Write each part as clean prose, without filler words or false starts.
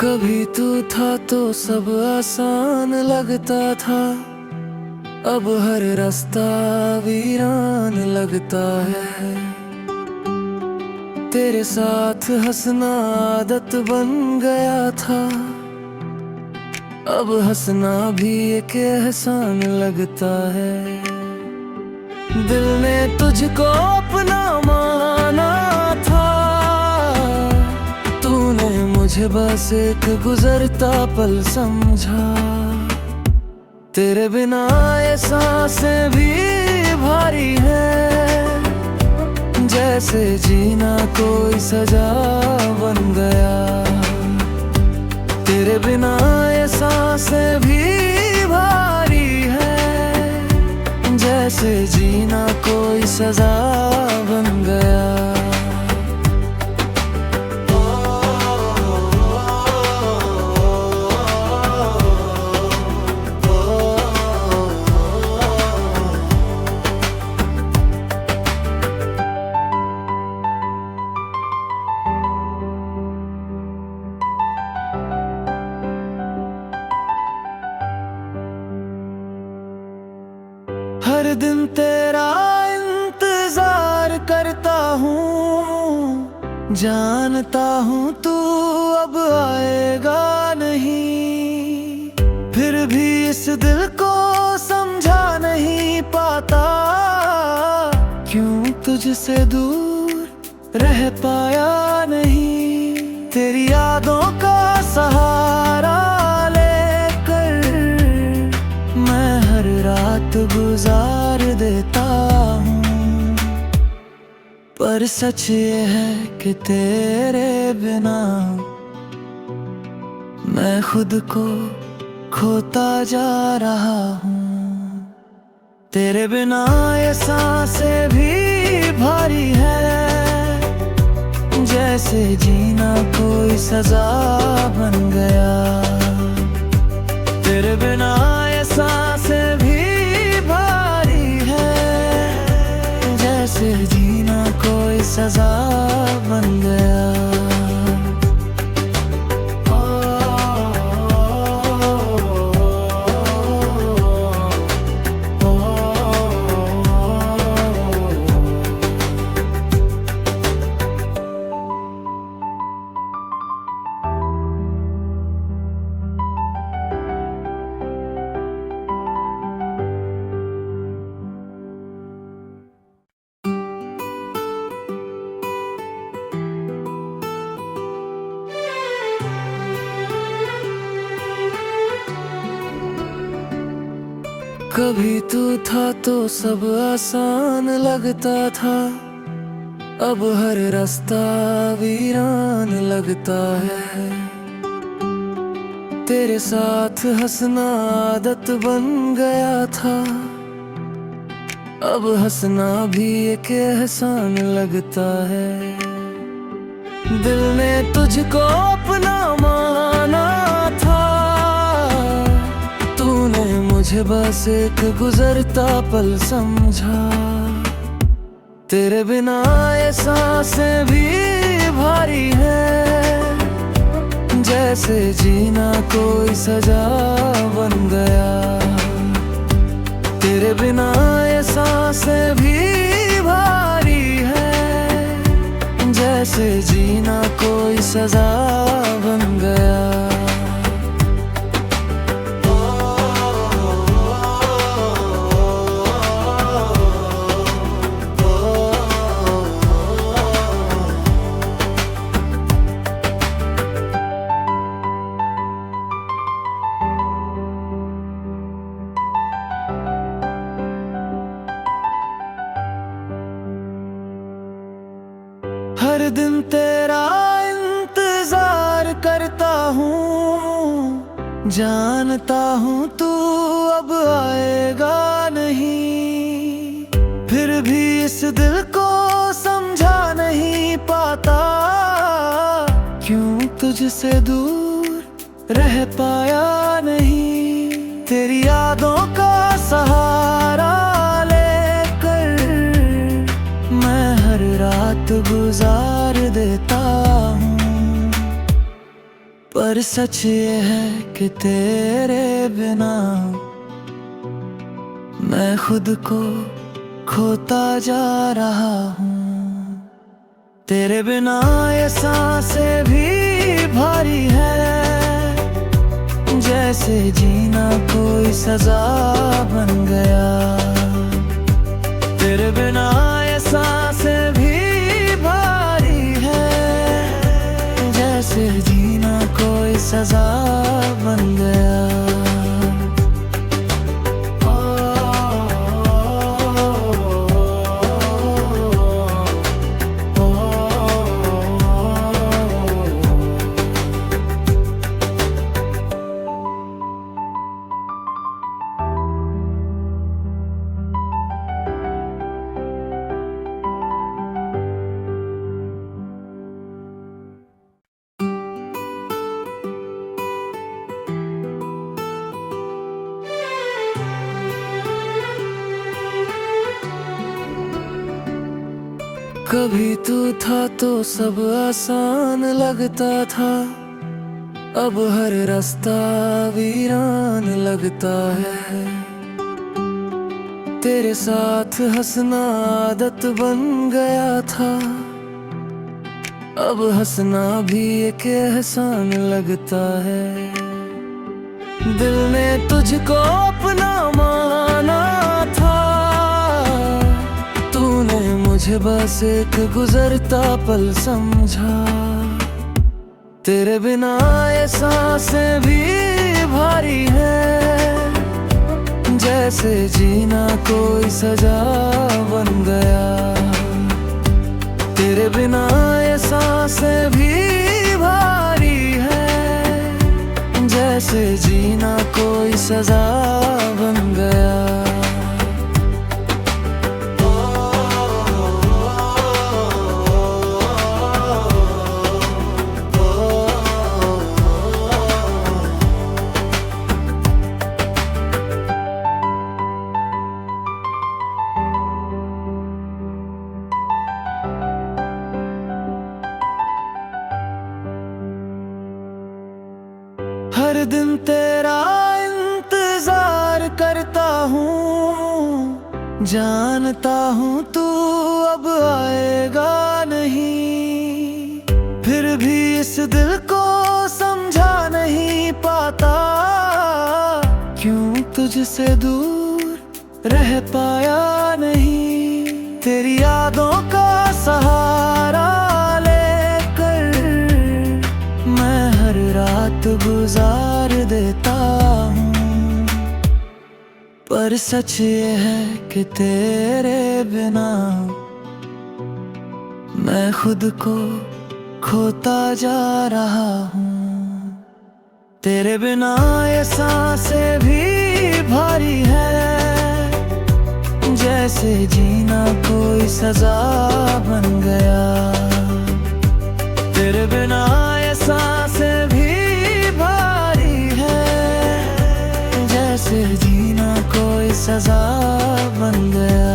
कभी तू था तो सब आसान लगता था, अब हर रास्ता वीरान लगता है। तेरे साथ हंसना आदत बन गया था, अब हंसना भी एक एहसान लगता है। दिल ने तुझको अपना माना था, तूने मुझे बस एक गुजरता पल समझा। तेरे बिना ये सांसें भी भारी है, जैसे जीना कोई सजा बन गया। तेरे बिना ये सांसें भी भारी है, जैसे जीना कोई सजा बन गया। हर दिन तेरा इंतजार करता हूँ, जानता हूँ तू अब आएगा नहीं। फिर भी इस दिल को समझा नहीं पाता, क्यों तुझसे दूर रह पाया नहीं। तेरी यादों का सहारा लेकर मैं हर रात गुजार देता हूँ, पर सच ये है कि तेरे बिना मैं खुद को खोता जा रहा हूँ। तेरे बिना ये सांसें भी भारी है, जैसे जीना कोई सजा बन गया। तेरे बिना ये सांसें भी भारी है, जैसे जीना कोई सजा बन गया। कभी तू था तो सब आसान लगता था, अब हर रास्ता वीरान लगता है। तेरे साथ हंसना आदत बन गया था, अब हंसना भी एक एहसान लगता है। दिल ने तुझको अपना माना था, तूने मुझे बस एक गुजरता पल समझा। तेरे बिना ये सांसें भी भारी है, जैसे जीना कोई सजा बन गया। तेरे बिना ये सांसें भी भारी है, जैसे जीना कोई सजा बन गया। हर दिन तेरा इंतजार करता हूँ, जानता हूँ तू अब आएगा नहीं। फिर भी इस दिल को समझा नहीं पाता, क्यों तुझसे दूर रह पाया नहीं। तेरी यादों का सहारा लेकर मैं हर रात गुजार देता हूँ, पर पर सच ये है कि तेरे बिना मैं खुद को खोता जा रहा हूँ। तेरे बिना ये सांसें भी भारी है, जैसे जीना कोई सजा बन गया। तेरे बिना ये सांसें भी भारी है, जैसे जीना कोई सजा बन गया। कभी तू था तो सब आसान लगता था, अब हर रास्ता वीरान लगता है। तेरे साथ हंसना आदत बन गया था, अब हंसना भी एक एहसान लगता है। दिल ने तुझको अपना माना था, तूने मुझे बस एक गुजरता पल समझा। तेरे बिना ये सांसें भी भारी है, जैसे जीना कोई सजा बन गया। तेरे बिना ये सांसें भी भारी है, जैसे जीना कोई सजा बन गया। हर दिन तेरा इंतजार करता हूँ, जानता हूँ तू अब आएगा नहीं। फिर भी इस दिल को समझा नहीं पाता, क्यों तुझसे दूर रह पाया नहीं। तेरी यादों का सहारा लेकर मैं हर रात गुजार देता हूँ, पर सच ये है कि तेरे बिना मैं खुद को खोता जा रहा हूँ। तेरे बिना ये सांसें भी भारी है, जैसे जीना कोई सजा बन गया। तेरे बिना ये सांसें भी भारी है, जैसे जीना कोई सजा बन गया।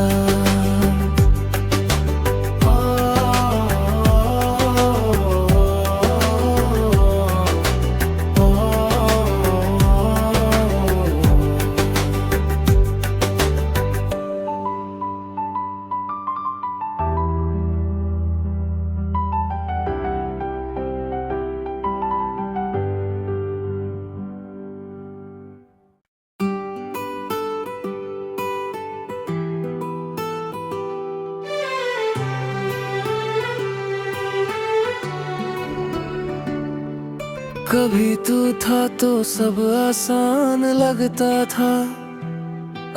कभी तू था तो सब आसान लगता था,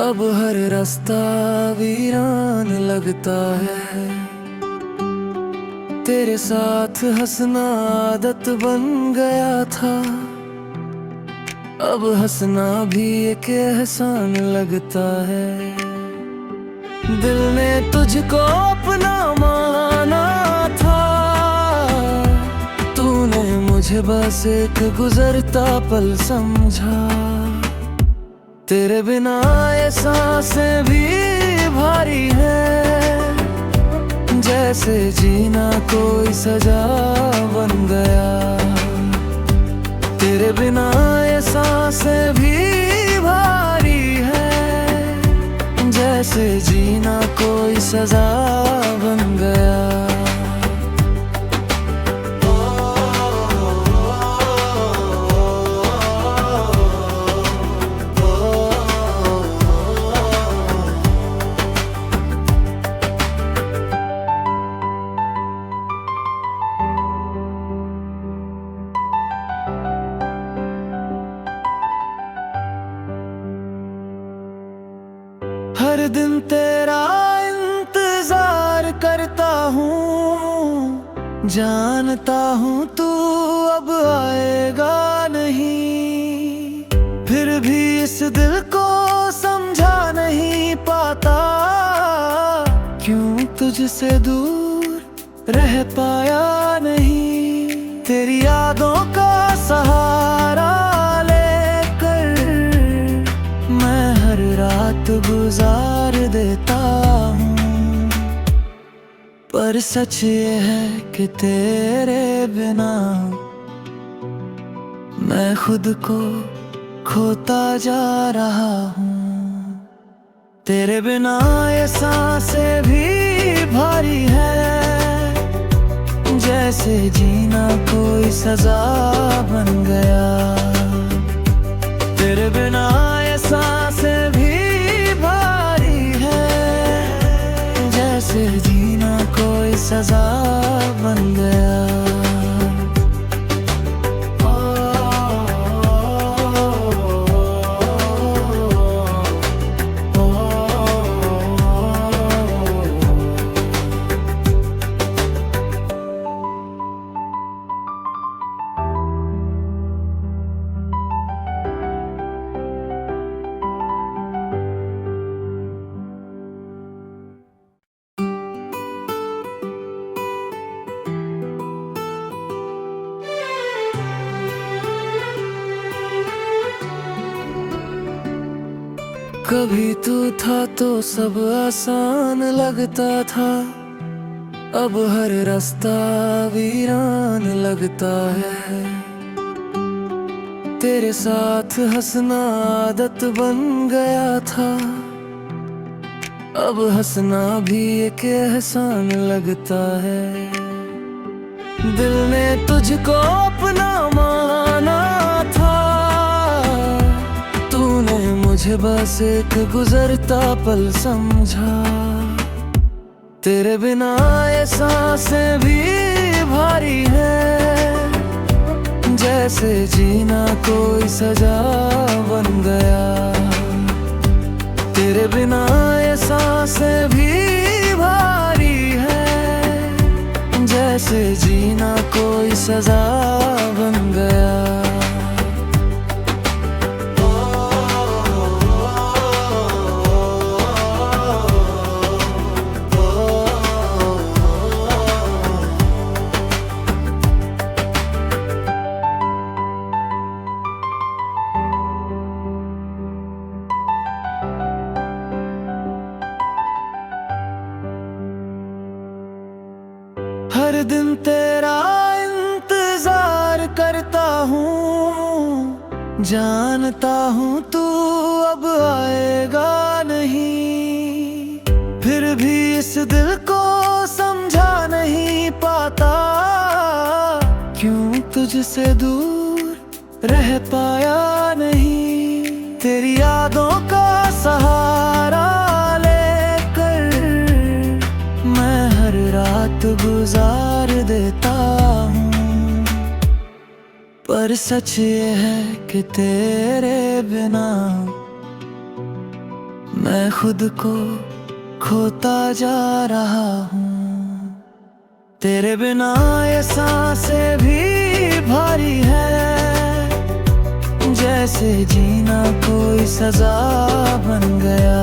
अब हर रास्ता वीरान लगता है। तेरे साथ हंसना आदत बन गया था, अब हंसना भी एक एहसान लगता है। दिल ने तुझको अपना माना था, तूने मुझे बस एक गुजरता पल समझा। तेरे बिना ये सांसें भी भारी है, जैसे जीना कोई सजा बन गया। तेरे बिना ये सांसें भी भारी है, जैसे जीना कोई सजा बन गया। हर दिन तेरा इंतजार करता हूँ, जानता हूँ तू अब आएगा नहीं, फिर भी इस दिल को समझा नहीं पाता, क्यों तुझसे दूर रह पाया नहीं। तेरी यादों का सहारा रात गुजार देता हूँ, पर सच ये है कि तेरे बिना मैं खुद को खोता जा रहा हूँ। तेरे बिना ये सांसें भी भारी है, जैसे जीना कोई सजा बन गया। तेरे बिना ये सांसें भी भारी है, जैसे जीना कोई सजा बन गया। कभी तू था तो सब आसान लगता था, अब हर रास्ता वीरान लगता है। तेरे साथ हंसना आदत बन गया था, अब हंसना भी एक एहसान लगता है। दिल ने तुझको अपना माना था, तूने मुझे बस एक गुजरता पल समझा। तेरे बिना ये सांसें भी भारी है, जैसे जीना कोई सजा बन गया। तेरे बिना ये सांसें भी भारी है, जैसे जीना कोई सजा बन गया। हर दिन तेरा इंतजार करता हूँ, जानता हूँ तू अब आएगा नहीं, फिर भी इस दिल को समझा नहीं पाता, क्यों तुझसे दूर रह पाया नहीं। तेरी यादों का सहारा रात गुजार देता हूँ, पर सच ये है कि तेरे बिना मैं खुद को खोता जा रहा हूँ। तेरे बिना ये सांसें भी भारी है, जैसे जीना कोई सजा बन गया।